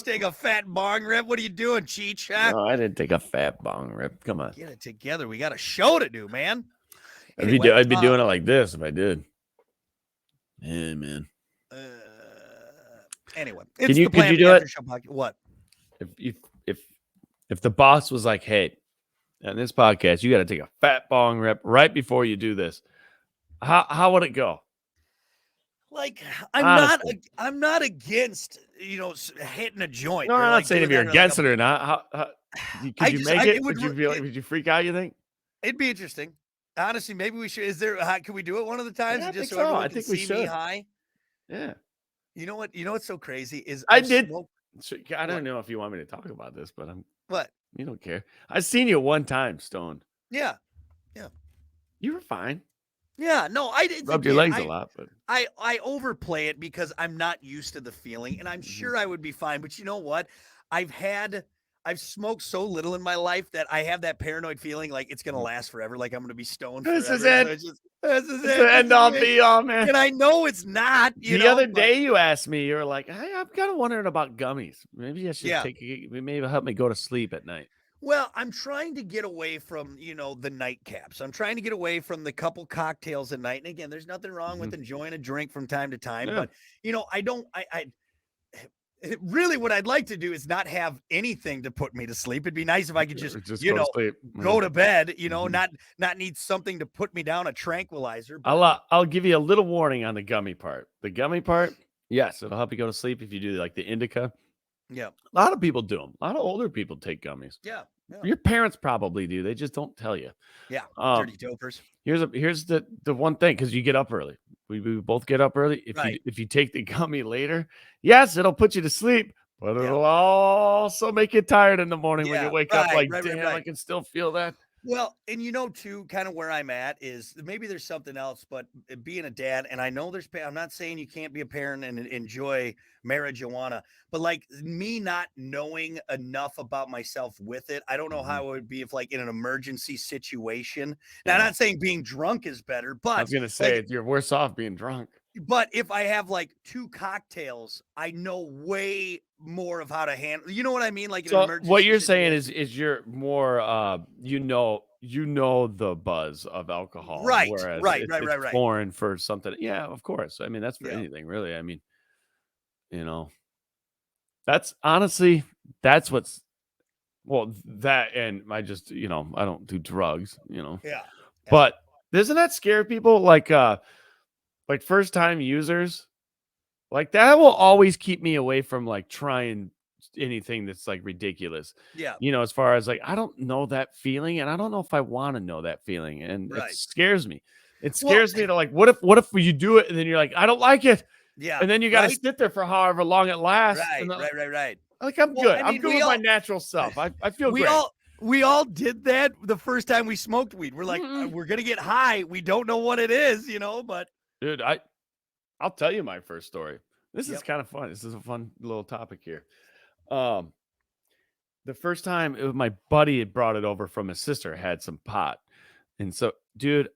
take a fat bong rip. What are you doing, Cheech? Huh? No, I didn't take a fat bong rip. Come on. Get it together. We got a show to do, man. I'd Anyway, be doing it like this if I did. Yeah, man. Anyway, Could it's you the Plan do After it? Show podcast. What? If the boss was like, hey, on this podcast, you got to take a fat bong rip right before you do this, how would it go? Like, Honestly. I'm not against hitting a joint. No, or I'm like not saying if doing you're that or against like it or not. Could you make it? Would you freak out? You think? It'd be interesting. Honestly, maybe we should. Can we do it one of the times? Yeah, I Just think so so. everyone I can think we see me should. high. Yeah. You know what? You know what's so crazy is I I've did. smoked- I don't know if you want me to talk about this, but What? you don't care. I seen you one time, stoned. Yeah. You were fine. Yeah. No, I did. Rubbed your legs a lot, but I overplay it because I'm not used to the feeling, and I'm sure I would be fine. But you know what? I've smoked so little in my life that I have that paranoid feeling like it's gonna last forever, like I'm gonna be stoned This forever. is it. So this is it's it. the end all be all, man. And I know it's not. The other day you asked me, you were like, hey, I'm kind of wondering about gummies. Maybe I should maybe help me go to sleep at night. Well, I'm trying to get away from, the nightcaps. I'm trying to get away from the couple cocktails at night. And again, there's nothing wrong with enjoying a drink from time to time, but really what I'd like to do is not have anything to put me to sleep. It'd be nice if I could just go to sleep. Go to bed, not need something to put me down, a tranquilizer. I'll give you a little warning on the gummy part. The gummy part, yes, it'll help you go to sleep if you do like the indica. Yeah. A lot of people do them. A lot of older people take gummies. Yeah. Your parents probably do. They just don't tell you. Yeah. Dirty dopers. Here's the one thing, because you get up early. We both get up early. If you take the gummy later, yes, it'll put you to sleep, but it'll also make you tired in the morning when you wake up like, damn, I can still feel that. Well, and too, kind of where I'm at is maybe there's something else, but being a dad, and I know I'm not saying you can't be a parent and enjoy marijuana, but like me not knowing enough about myself with it, I don't know how it would be if like in an emergency situation. Now, I'm not saying being drunk is better, but I was going to say you're worse off being drunk. But if I have like 2 cocktails, I know way more of how to handle. You know what I mean? Like so what you're saying is you're more you know the buzz of alcohol, right? Whereas Right. Foreign for something. Yeah, of course. I mean, that's for anything, really. I mean, that's honestly what's that, and I just I don't do drugs, Yeah. But doesn't that scare people? Like first time users, like that will always keep me away from like trying anything that's like ridiculous. Yeah. As far as like, I don't know that feeling, and I don't know if I want to know that feeling. And it scares me. It scares me to like, what if you do it and then you're like, I don't like it. Yeah. And then you got to sit there for however long it lasts. Right. Like, I'm good. I'm good with my natural self. I feel great. We all did that the first time we smoked weed. We're like, we're going to get high. We don't know what it is, but. Dude, I'll tell you my first story. This is kind of fun. This is a fun little topic here. The first time my buddy had brought it over from his sister, had some pot. And so, dude,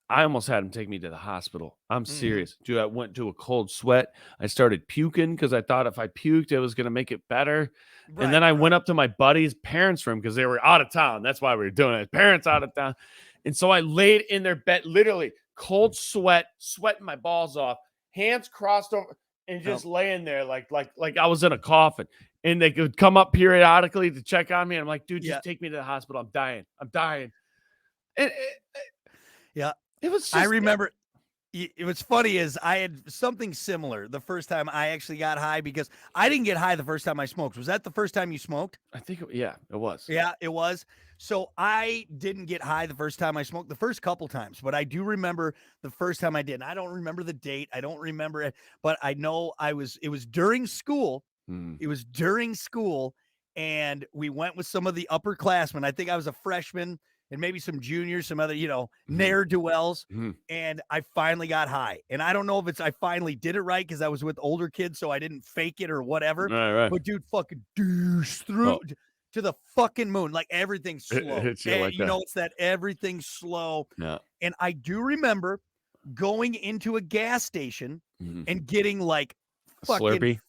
I almost had him take me to the hospital. I'm serious. Dude, I went to a cold sweat. I started puking because I thought if I puked, it was going to make it better. And then I went up to my buddy's parents' room because they were out of town. That's why we were doing it. Parents out of town. And so I laid in their bed, literally cold sweat, sweating my balls off, hands crossed over, and just laying there like I was in a coffin. And they could come up periodically to check on me. And I'm like, dude, just take me to the hospital. I'm dying. And it was just, I remember it was funny is I had something similar the first time I actually got high, because I didn't get high the first time I smoked. Was that the first time you smoked? I think, it was. Yeah, it was. So I didn't get high the first time I smoked, the first couple times, but I do remember the first time I did. And I don't remember the date. I don't remember it, but I know it was during school. It was during school, and we went with some of the upperclassmen. I think I was a freshman and maybe some juniors, some other, ne'er-do-wells. And I finally got high. And I don't know if I finally did it right because I was with older kids, so I didn't fake it or whatever. Right. But dude, fucking douche through to the fucking moon. Like everything's slow. It's that everything's slow. Yeah. And I do remember going into a gas station and getting like fucking Slurpee.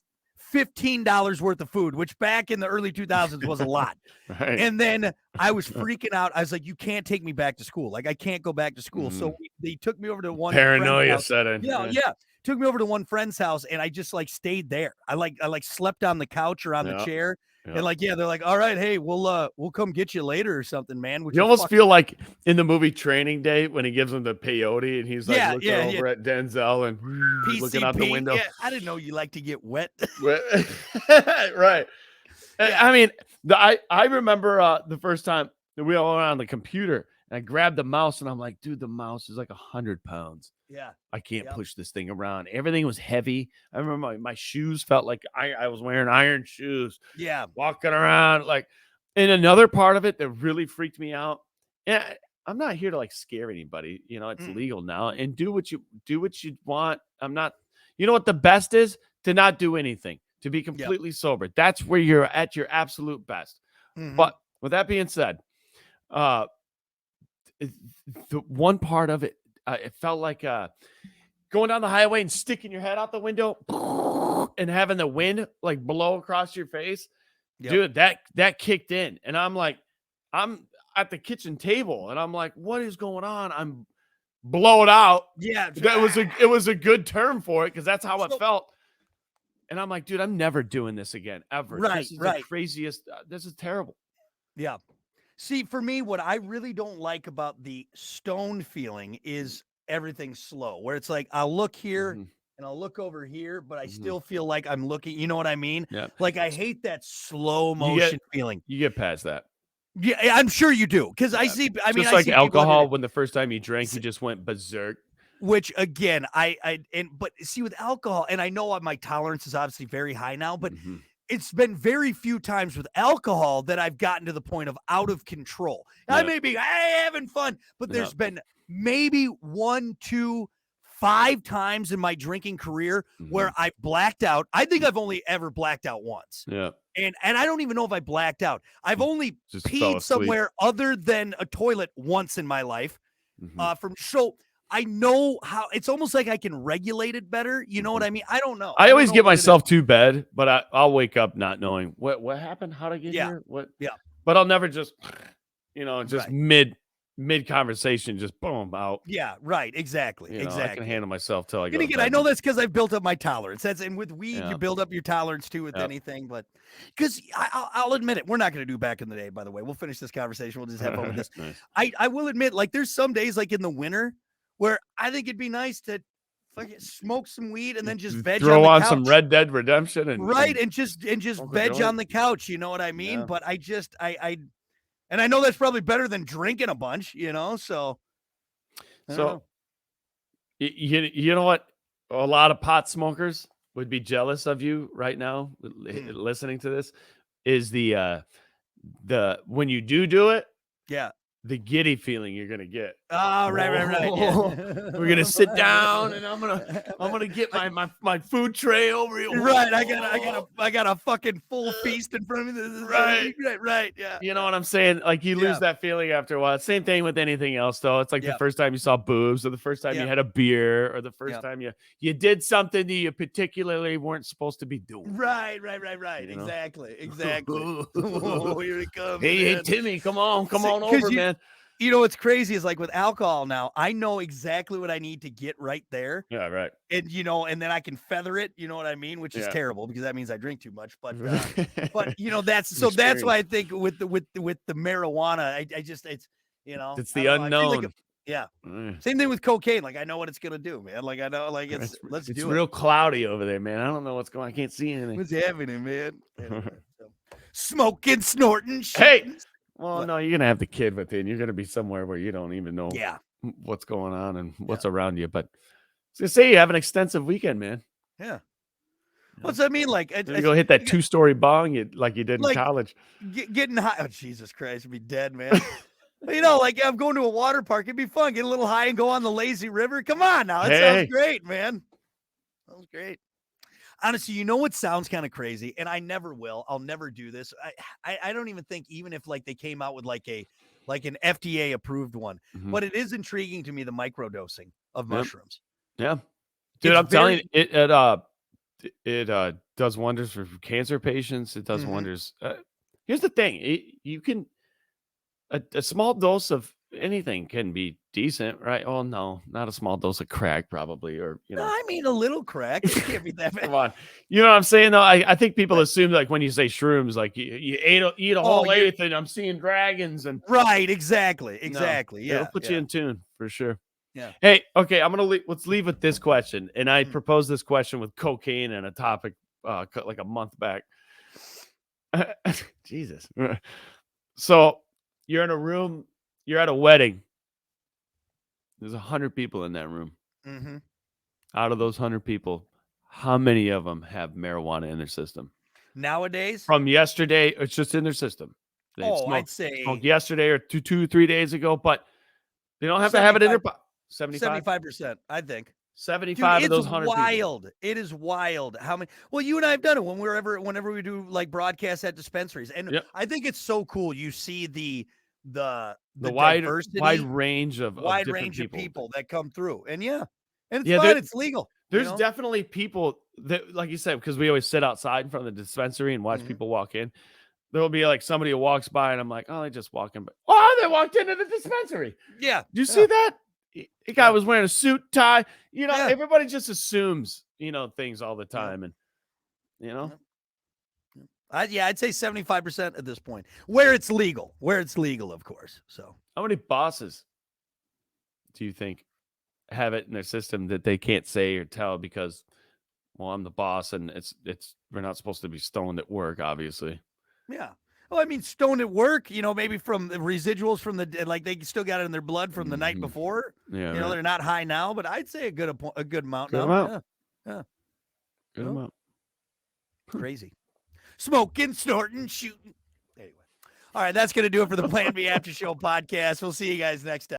$15 worth of food, which back in the early 2000s was a lot. Right. And then I was freaking out. I was like, you can't take me back to school. Like, I can't go back to school. So they took me over to one Paranoia set in. Yeah. Took me over to one friend's house, and I just like stayed there. I slept on the couch or on the chair. Yeah. And they're like, all right, hey, we'll come get you later or something, man. Which you almost feel like in the movie Training Day when he gives him the peyote and he's like looking over at Denzel and PCP, looking out the window. Yeah, I didn't know you like to get wet. Right. Yeah. I mean, I remember the first time that we all went on the computer and I grabbed the mouse and I'm like, dude, the mouse is like 100 pounds. Yeah. I can't push this thing around. Everything was heavy. I remember my shoes felt like I was wearing iron shoes. Yeah. Walking around like, and another part of it that really freaked me out. Yeah, I'm not here to like scare anybody. You know, it's legal now, and do what you want. I'm not. You know what the best is? To not do anything. To be completely sober. That's where you're at your absolute best. But with that being said, the one part of it, it felt like going down the highway and sticking your head out the window and having the wind like blow across your face. Dude, that kicked in. And I'm like, I'm at the kitchen table and I'm like, what is going on? I'm blowed out. Yeah. It was a good term for it because that's how it felt. And I'm like, dude, I'm never doing this again, ever. Right, this is the craziest. This is terrible. Yeah. See, for me, what I really don't like about the stoned feeling is everything slow, where it's like I'll look here and I'll look over here, but I still feel like I'm looking. You know what I mean? Yeah. Like I hate that slow motion feeling. You get past that. Yeah, I'm sure you do. Because I see, I mean, just I like see alcohol, when the first time you drank, you just went berserk. Which again, but see with alcohol, and I know my tolerance is obviously very high now, but it's been very few times with alcohol that I've gotten to the point of out of control. I may be having fun, but there's been maybe 1, 2, 5 times in my drinking career where I blacked out. I think I've only ever blacked out once. Yeah. And I don't even know if I blacked out. I've only just peed somewhere other than a toilet once in my life. So I know how it's almost like I can regulate it better. You know what I mean? I don't know. I always get myself to bed, but I'll wake up not knowing what happened, how to get here. What? Yeah. But I'll never just, just mid conversation, just boom out. Yeah. Right. Exactly. Exactly. I can handle myself till I go. And again, I know that's because I've built up my tolerance. And with weed, you build up your tolerance too with anything. But because I'll admit it, we're not going to do back in the day. By the way, we'll finish this conversation. We'll just have fun with this. Nice. I will admit, like there's some days, like in the winter, where I think it'd be nice to fucking smoke some weed and then just veg throw on the couch. Some Red Dead Redemption and just veg on the couch. You know what I mean? Yeah. But and I know that's probably better than drinking a bunch. So you know what? A lot of pot smokers would be jealous of you right now, listening to this. Is the when you do it? Yeah. The giddy feeling you're gonna get. Oh, right. Yeah. We're gonna sit down and I'm gonna get my food tray over here. Right. I got a fucking full feast in front of me. Right. Yeah. You know what I'm saying? Like you lose that feeling after a while. Same thing with anything else, though. It's like the first time you saw boobs, or the first time you had a beer, or the first time you did something that you particularly weren't supposed to be doing. Right. Exactly. Oh, here it comes. Hey, Timmy, come on over, man. You know what's crazy is like with alcohol now, I know exactly what I need to get right there. Yeah, right. And and then I can feather it, you know what I mean? Which is terrible because that means I drink too much. But that's why I think with the marijuana, I just it's the unknown. Same thing with cocaine. Like I know what it's gonna do, man. Like I know, like it's real cloudy over there, man. I don't know what's going on. I can't see anything. What's happening, man? Smoking, snorting, shit. Hey. Well, no, you're going to have the kid within. You're going to be somewhere where you don't even know what's going on and what's around you. But to say you have an extensive weekend, man. Yeah. What's that mean? Like, you go hit that 2-story bong like you did in college. Getting high. Oh, Jesus Christ. I'd be dead, man. Like I'm going to a water park. It'd be fun. Get a little high and go on the lazy river. Come on now. That sounds great, man. Sounds great. Honestly, you know what sounds kind of crazy, and I never will. I'll never do this. I don't even think, even if like they came out with like an FDA approved one, but it is intriguing to me, the microdosing of mushrooms. Yeah, dude, I'm telling you, It does wonders for cancer patients. It does Mhm. wonders. Here's the thing: you can a small dose of anything can be decent, right? Oh no, not a small dose of crack, probably, or No, I mean, a little crack. It can't be that bad. come on, you know what I'm saying? Though I think people Right. assume like when you say shrooms, like you eat a Oh, whole you're eighth, and I'm seeing dragons, and right, exactly, no, exactly. it'll Yeah, put you yeah, in tune for sure. yeah. Hey, okay, let's leave with this question. And I Mm, proposed this question with cocaine and a topic like a month back. Jesus. So you're in a room, you're at a wedding. There's 100 people in that room. mhm. Out of those 100 people, how many of them have marijuana in their system? Nowadays, From yesterday, it's just in their system. They oh, I'd smoked say yesterday or 3 days ago, but they don't have to have it in their 75 pot. 75? 75%, I think. Dude, 75 of it's those 100 people. wild. It is wild how many well, you and I have done it whenever we do, like, broadcasts at dispensaries, and Yep. I think it's so cool. You see The the wide diversity, range of wide different range of people. people that come through, and yeah, and it's Yeah, fine, it's legal, you there's know? definitely people that, like you said, because we always sit outside in front of the dispensary and watch Mhm. people walk in. There'll be like somebody who walks by, and I'm like, oh, they just walk in. But oh, they walked into the dispensary. Yeah, Do you see yeah, that? The guy yeah, was wearing a suit, tie. yeah, Everybody just assumes, things all the yeah, time. And, you know, yeah. Yeah, I'd say 75% at this point, where it's legal, of course, so. how many bosses do you think have it in their system that they can't say or tell because, well, I'm the boss and we're not supposed to be stoned at work, obviously. Yeah. Well, I mean, stoned at work, maybe from the residuals from like they still got it in their blood from the night Mhm. before. Yeah, right. They're not high now, but I'd say a good amount Good now. amount. Yeah. Yeah. Good Well, amount. crazy. Smoking, snorting, shooting. Anyway. All right. That's going to do it for the Plan B After Show podcast. We'll see you guys next time.